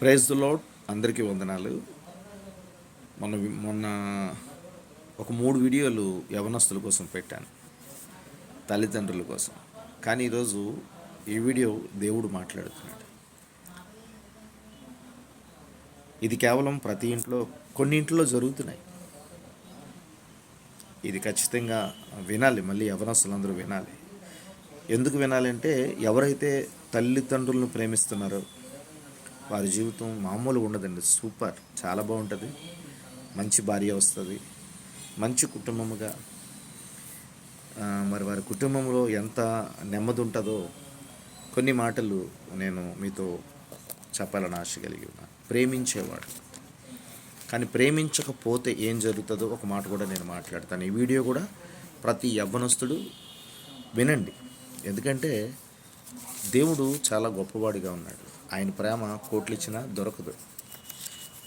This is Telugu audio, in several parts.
Praise the lord. అందరికీ వందనాలు. మొన్న ఒక 3 వీడియోలు యవనస్తుల కోసం పెట్టాను, తల్లిదండ్రుల కోసం. కానీ ఈరోజు ఈ వీడియో దేవుడు మాట్లాడుతున్నాడు. ఇది కేవలం ప్రతి ఇంట్లో, కొన్ని ఇంట్లో జరుగుతున్నాయి. ఇది ఖచ్చితంగా వినాలి. మళ్ళీ యవనస్తులందరూ వినాలి. ఎందుకు వినాలంటే, ఎవరైతే తల్లిదండ్రులను ప్రేమిస్తున్నారో వారి జీవితం మామూలుగా ఉండదండి. సూపర్, చాలా బాగుంటుంది. మంచి భార్య వస్తుంది, మంచి కుటుంబముగా. మరి వారి కుటుంబంలో ఎంత నెమ్మది ఉంటుందో కొన్ని మాటలు నేను మీతో చెప్పాలని ఆశ కలిగి ఉన్నాను. ప్రేమించేవాడు, కానీ ప్రేమించకపోతే ఏం జరుగుతుందో ఒక మాట కూడా నేను మాట్లాడతాను. ఈ వీడియో కూడా ప్రతి యవ్వనస్తుడు వినండి. ఎందుకంటే దేవుడు చాలా గొప్పవాడిగా ఉన్నాడు. ఆయన ప్రేమ కోట్లు ఇచ్చినా దొరకదు.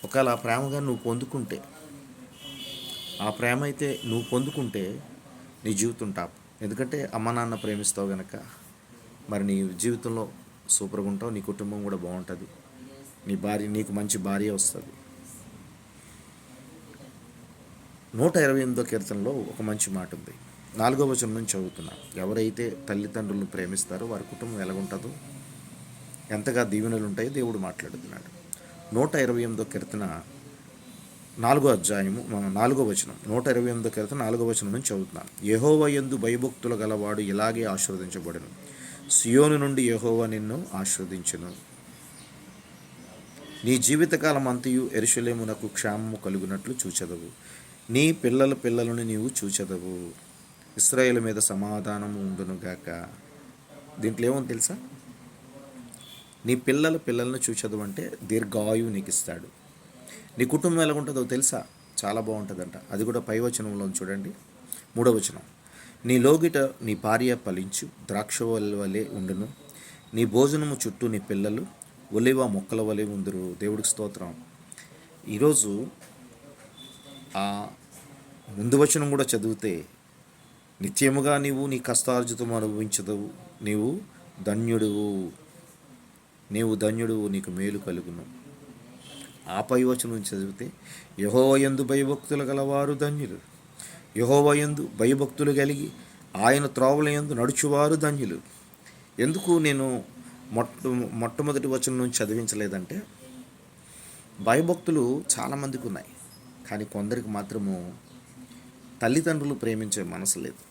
ఒకవేళ ఆ ప్రేమగా నువ్వు పొందుకుంటే, ఆ ప్రేమ అయితే నువ్వు పొందుకుంటే నీ జీవితం టాప్. ఎందుకంటే అమ్మ నాన్న ప్రేమిస్తావు కనుక మరి నీ జీవితంలో సూపర్గా ఉంటావు. నీ కుటుంబం కూడా బాగుంటుంది. నీకు మంచి భార్య వస్తుంది. 128వ కీర్తనలో ఒక మంచి మాట ఉంది. 4వ వచనం నుంచి చదువుతున్నా. ఎవరైతే తల్లిదండ్రులను ప్రేమిస్తారో వారి కుటుంబం ఎలాగుంటుందో, ఎంతగా దీవెనలు ఉంటాయో దేవుడు మాట్లాడుతున్నాడు. 128వ కీర్తన 4వ అధ్యాయము 4వ వచనం. 128వ కీర్తన 4వ వచనం నుంచి చదువుతున్నాను. యెహోవా యందు భయభక్తులు గలవాడు ఇలాగే ఆశీర్వదించబడును. సియోను నుండి యెహోవా నిన్ను ఆశీర్వదించును. నీ జీవితకాలం అంతయు యెరూషలేమునకు క్షేమము కలుగునట్లు చూచెదవు. నీ పిల్లలను నీవు చూచెదవు. ఇశ్రాయేలు మీద సమాధానము ఉండునుగాక. దీంట్లో ఏమో తెలుసా? నీ పిల్లలను చూచెదవు అంటే దీర్ఘాయువు నీకు ఇస్తాడు. నీ కుటుంబం ఎలా ఉంటుందో తెలుసా? చాలా బాగుంటుందంట. అది కూడా పై వచనంలో చూడండి. 3వ వచనం. నీ లోగిట నీ భార్య ఫలించు ద్రాక్షవల్లి వలె ఉండును. నీ భోజనము చుట్టూ నీ పిల్లలు ఒలివ మొక్కల వలె ఉందురు. దేవుడికి స్తోత్రం. ఈరోజు ఆ ముందు వచనం కూడా చదివితే, నిత్యముగా నీవు నీ కష్టార్జితము అనుభవించదవు. నీవు ధన్యుడువు, నీకు మేలు కలుగును. ఆ పై వచనం చదివితే, యెహోవా యందు భయభక్తులు గలవారు ధన్యులు. యెహోవా యందు భయభక్తులు కలిగి ఆయన త్రోవల యందు నడుచువారు ధన్యులు. ఎందుకు నేను మొట్టమొదటి వచనం నుంచి చదివించలేదంటే, భయభక్తులు చాలామందికి ఉన్నాయి, కానీ కొందరికి మాత్రము తల్లిదండ్రులు ప్రేమించే మనసు లేదు.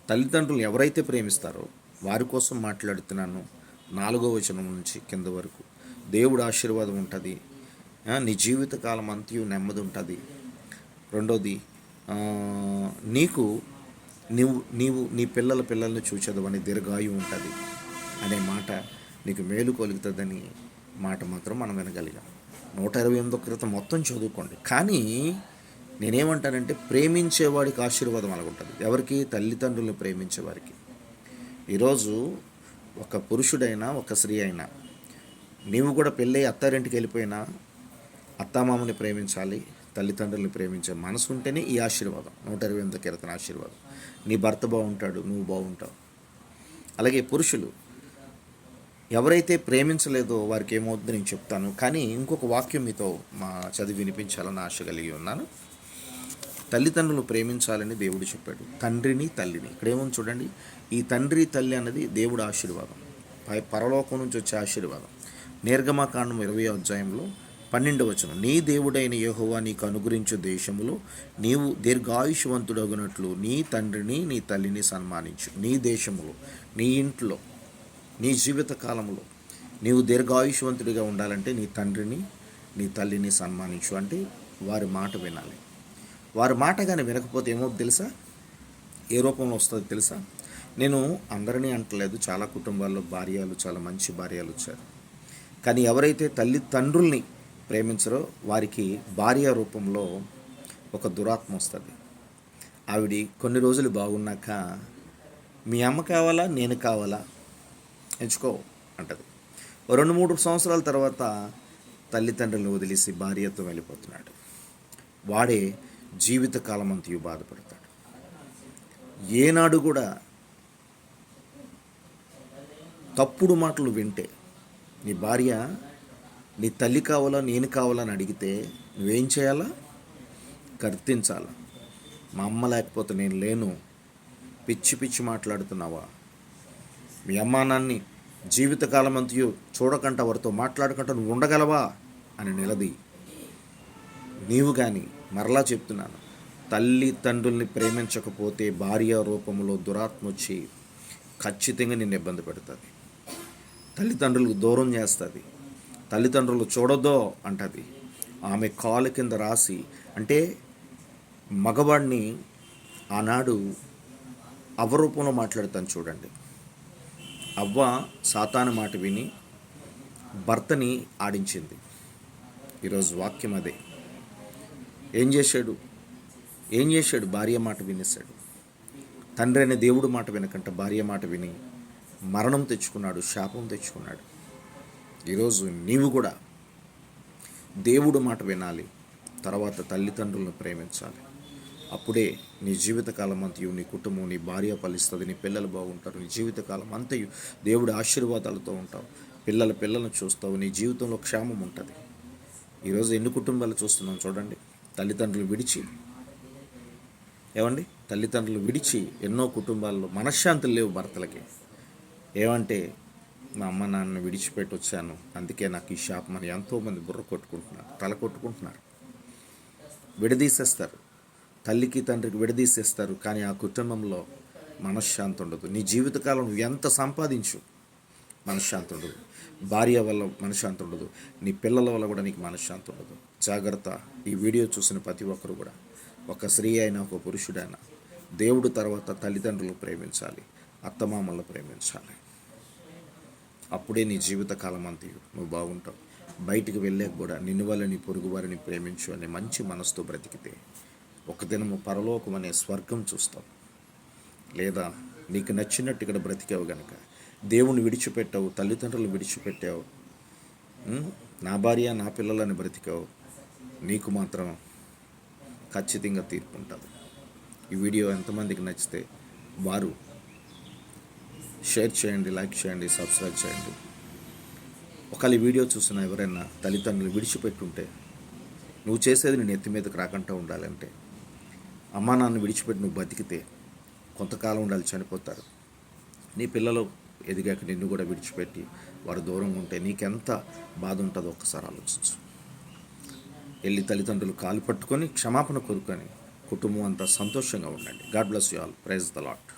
తల్లిదండ్రులు ఎవరైతే ప్రేమిస్తారో వారి కోసం మాట్లాడుతున్నాను. 4వ వచనం నుంచి కింద వరకు దేవుడు ఆశీర్వాదం ఉంటుంది. నీ జీవితకాలం అంతయు నెమ్మది ఉంటుంది. రెండోది, నీవు నీ పిల్లలను చూచెదవని దీర్ఘాయువు ఉంటుంది అనే మాట, నీకు మేలు కలుగుతుందని మాట మాత్రం మనం వినగలిగాం. 128వ కీర్తన మొత్తం చదువుకోండి. కానీ నేనేమంటానంటే, ప్రేమించేవాడికి ఆశీర్వాదం అలాగుంటుంది. ఎవరికి? తల్లిదండ్రులను ప్రేమించేవారికి. ఈరోజు ఒక పురుషుడైనా ఒక స్త్రీ అయినా, నీవు కూడా పెళ్ళై అత్తారింటికి వెళ్ళిపోయినా అత్తామామని ప్రేమించాలి. తల్లిదండ్రులను ప్రేమించే మనసు ఉంటేనే ఈ ఆశీర్వాదం. 128వ కీర్తన ఆశీర్వాదం. నీ భర్త బాగుంటాడు, నువ్వు బాగుంటావు. అలాగే పురుషులు ఎవరైతే ప్రేమించలేదో వారికి ఏమవుతుందో నేను చెప్తాను. కానీ ఇంకొక వాక్యం మీతో చదివి వినిపించాలని ఆశ కలిగి ఉన్నాను. తల్లిదండ్రులు ప్రేమించాలని దేవుడు చెప్పాడు. తండ్రిని తల్లిని. ఇక్కడేముంది చూడండి. ఈ తండ్రి తల్లి అన్నది దేవుడు ఆశీర్వాదం, పరలోకం నుంచి వచ్చే ఆశీర్వాదం. నిర్గమకాండం 20వ అధ్యాయంలో 12వ వచనం. నీ దేవుడైన యెహోవా నీకు అనుగ్రహించు దేశములో నీవు దీర్ఘాయుష్వంతుడగునట్లు నీ తండ్రిని నీ తల్లిని సన్మానించు. నీ దేశములో, నీ ఇంట్లో, నీ జీవిత కాలంలో నీవు దీర్ఘాయుష్వంతుడిగా ఉండాలంటే నీ తండ్రిని నీ తల్లిని సన్మానించు. అంటే వారి మాట వినాలి. వారి మాట కానీ వినకపోతే ఏమవుతుంది తెలుసా? ఏ రూపంలో వస్తుందో తెలుసా? నేను అందరినీ అంటలేదు, చాలా కుటుంబాల్లో భార్యలు, చాలా మంచి భార్యలు వచ్చారు. కానీ ఎవరైతే తల్లిదండ్రుల్ని ప్రేమించరో వారికి భార్య రూపంలో ఒక దురాత్మ వస్తుంది. ఆవిడ కొన్ని రోజులు బాగున్నాక, మీ అమ్మ కావాలా నేను కావాలా ఎంచుకో అంటది. 2-3 సంవత్సరాల తర్వాత తల్లిదండ్రులను వదిలేసి భార్యతో వెళ్ళిపోతున్నాడు. వాడే జీవితకాలం అంతయు బాధపడతాడు. ఏనాడు కూడా తప్పుడు మాటలు వింటే నీ భార్య నీ తల్లి కావాలా నేను కావాలని అడిగితే నువ్వేం చేయాలా? కర్తించాలా. మా అమ్మ లేకపోతే నేను లేను, పిచ్చి పిచ్చి మాట్లాడుతున్నావా? మీ అమ్మా నాన్ని జీవితకాలం అంతయు చూడకుండా వారితో మాట్లాడకుండా నువ్వు ఉండగలవా అని నిలది. నీవు కానీ, మరలా చెప్తున్నాను, తల్లి తండ్రుల్ని ప్రేమించకపోతే భార్య రూపంలో దురాత్మ వచ్చి ఖచ్చితంగా నిన్ను ఇబ్బంది పెడుతుంది. తల్లిదండ్రులకు దూరం చేస్తుంది. తల్లిదండ్రులు చూడదో అంటది. ఆమె కాలు కింద రాసి, అంటే మగవాడిని ఆనాడు అవ్వరూపంలో మాట్లాడతాను చూడండి. అవ్వ సాతాను మాట విని భర్తని ఆడించింది. ఈరోజు వాక్యం అదే. ఏం చేశాడు? భార్య మాట వినేశాడు. తండ్రి అనే దేవుడు మాట వినకంట భార్య మాట విని మరణం తెచ్చుకున్నాడు, శాపం తెచ్చుకున్నాడు. ఈరోజు నీవు కూడా దేవుడు మాట వినాలి, తర్వాత తల్లిదండ్రులను ప్రేమించాలి. అప్పుడే నీ జీవితకాలం అంతయు నీ కుటుంబం, నీ భార్య ఫలిస్తుంది, నీ పిల్లలు బాగుంటారు. నీ జీవితకాలం అంతయు దేవుడి ఆశీర్వాదాలతో ఉంటావు. పిల్లలను చూస్తావు. నీ జీవితంలో క్షేమం ఉంటుంది. ఈరోజు ఎన్ని కుటుంబాలు చూస్తున్నాం చూడండి. తల్లిదండ్రులు విడిచి ఎన్నో కుటుంబాల్లో మనశ్శాంతులు లేవు భర్తలకి. ఏమంటే మా అమ్మ నాన్న విడిచిపెట్టి వచ్చాను, అందుకే నాకు ఈ శాపం అని ఎంతోమంది బుర్ర కొట్టుకుంటున్నారు, తల కొట్టుకుంటున్నారు. విడదీసేస్తారు, తల్లికి తండ్రికి విడదీసేస్తారు. కానీ ఆ కుటుంబంలో మనశ్శాంతి ఉండదు. నీ జీవితకాలం నువ్వు ఎంత సంపాదించు, మనశ్శాంతి ఉండదు. భార్య వల్ల మనశ్శాంతి ఉండదు. నీ పిల్లల వల్ల కూడా నీకు మనశ్శాంతి ఉండదు. జాగ్రత్త. ఈ వీడియో చూసిన ప్రతి ఒక్కరు కూడా, ఒక స్త్రీ అయినా ఒక పురుషుడైనా, దేవుడు తర్వాత తల్లిదండ్రులు ప్రేమించాలి, అత్తమామలను ప్రేమించాలి. అప్పుడే నీ జీవితకాలం అంతయు నువ్వు బాగుంటావు. బయటికి వెళ్ళాక కూడా నిన్ను వల్ల నీ పొరుగు వారిని ప్రేమించు అనే మంచి మనసుతో బ్రతికితే ఒక దినము పరలోకం అనే స్వర్గం చూస్తావు. లేదా నీకు నచ్చినట్టు ఇక్కడ బ్రతికావు గనక దేవుని విడిచిపెట్టావు, తల్లిదండ్రులు విడిచిపెట్టావు, నా భార్య నా పిల్లలని బ్రతికావు, నీకు మాత్రం ఖచ్చితంగా తీర్పు ఉంటుంది. ఈ వీడియో ఎంతమందికి నచ్చితే వారు షేర్ చేయండి, లైక్ చేయండి, సబ్స్క్రైబ్ చేయండి. ఒకవేళ ఈ వీడియో చూసిన ఎవరైనా తల్లిదండ్రులు విడిచిపెట్టుంటే, నువ్వు చేసేది నేను ఎత్తి మీదకి రాకుండా ఉండాలంటే, అమ్మా నాన్న విడిచిపెట్టి నువ్వు బతికితే కొంతకాలం ఉండాలి, చనిపోతారు. నీ పిల్లలు ఎదిగాక నిన్ను కూడా విడిచిపెట్టి వారు దూరంగా ఉంటే నీకెంత బాధ ఉంటుందో ఒక్కసారి ఆలోచించు. వెళ్ళి తల్లిదండ్రులు కాలు పట్టుకొని క్షమాపణ కోరుకొని కుటుంబం అంతా సంతోషంగా ఉండండి. God bless you all. Praise the lord.